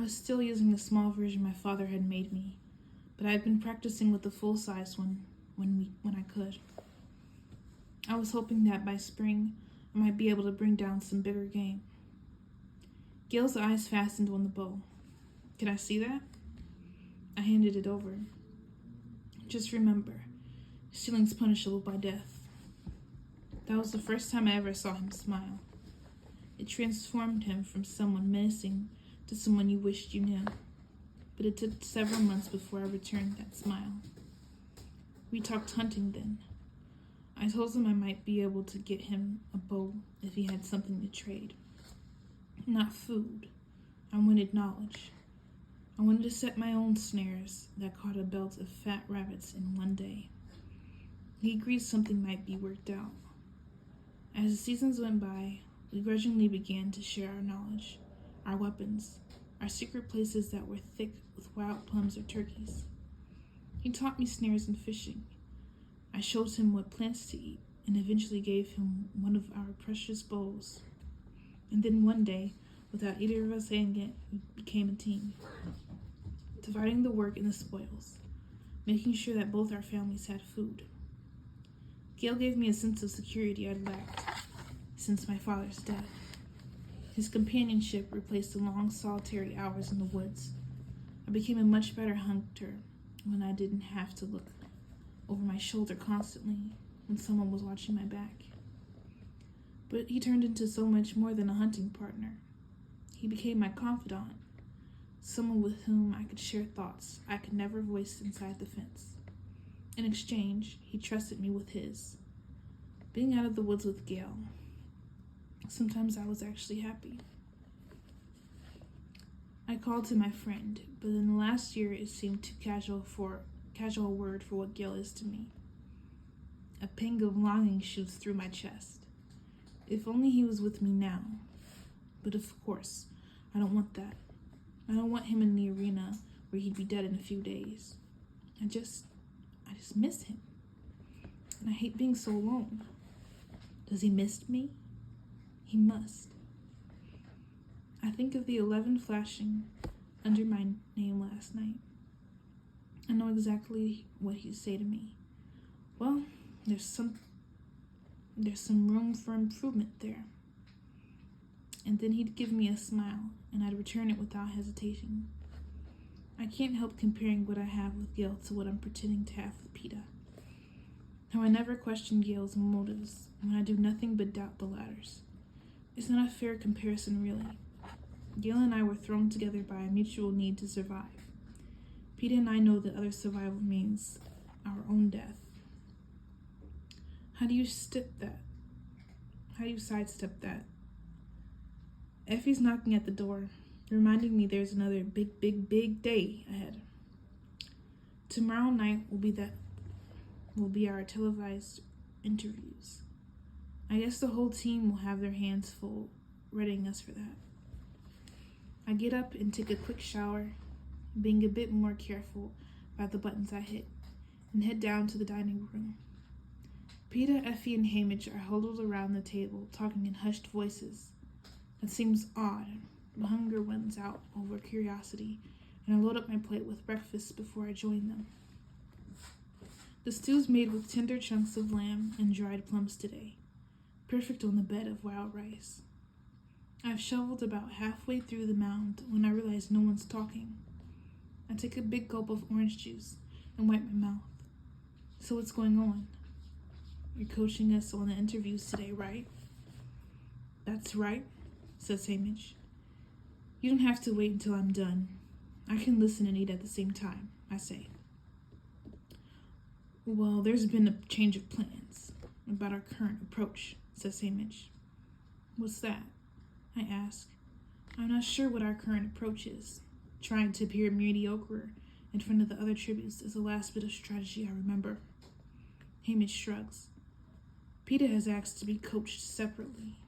was still using the small version my father had made me, but I had been practicing with the full-size one when I could. I was hoping that by spring I might be able to bring down some bigger game. Gail's eyes fastened on the bow. Can I see that? I handed it over. Just remember, stealing's punishable by death. That was the first time I ever saw him smile. It transformed him from someone menacing to someone you wished you knew. But it took several months before I returned that smile. We talked hunting then. I told him I might be able to get him a bow if he had something to trade. Not food. I wanted knowledge. I wanted to set my own snares that caught a belt of fat rabbits in one day. He agreed something might be worked out. As the seasons went by, we grudgingly began to share our knowledge, our weapons, our secret places that were thick with wild plums or turkeys. He taught me snares and fishing. I showed him what plants to eat and eventually gave him one of our precious bows. And then one day, without either of us saying it, we became a team, dividing the work and the spoils, making sure that both our families had food. Gail gave me a sense of security I'd lacked since my father's death. His companionship replaced the long, solitary hours in the woods. I became a much better hunter when I didn't have to look over my shoulder constantly when someone was watching my back. But he turned into so much more than a hunting partner. He became my confidant, someone with whom I could share thoughts I could never voice inside the fence. In exchange, he trusted me with his. Being out of the woods with Gail, sometimes I was actually happy. I called him my friend, but in the last year it seemed too casual a word for what Gail is to me. A pang of longing shoots through my chest. If only he was with me now. But of course, I don't want that. I don't want him in the arena where he'd be dead in a few days. I just miss him. And I hate being so alone. Does he miss me? He must. I think of the 11 flashing under my name last night. I know exactly what he'd say to me. Well, there's some room for improvement there. And then he'd give me a smile, and I'd return it without hesitation. I can't help comparing what I have with Gail to what I'm pretending to have with Peta. How I never question Gail's motives when I do nothing but doubt the latter's. It's not a fair comparison, really. Gail and I were thrown together by a mutual need to survive. Peta and I know that other survival means our own death. How do you sidestep that? Effie's knocking at the door, reminding me there's another big day ahead. Tomorrow night will be our televised interviews. I guess the whole team will have their hands full readying us for that. I get up and take a quick shower, being a bit more careful about the buttons I hit, and head down to the dining room. Peta, Effie, and Hamish are huddled around the table, talking in hushed voices. That seems odd, but hunger wins out over curiosity, and I load up my plate with breakfast before I join them. The stew's made with tender chunks of lamb and dried plums today, perfect on the bed of wild rice. I've shoveled about halfway through the mound when I realize no one's talking. I take a big gulp of orange juice and wipe my mouth. So what's going on? You're coaching us on the interviews today, right? That's right, says Hamish. You don't have to wait until I'm done. I can listen and eat at the same time, I say. Well, there's been a change of plans about our current approach, says Hamish. What's that? I ask. I'm not sure what our current approach is. Trying to appear mediocre in front of the other tributes is the last bit of strategy I remember. Hamish shrugs. Peta has asked to be coached separately.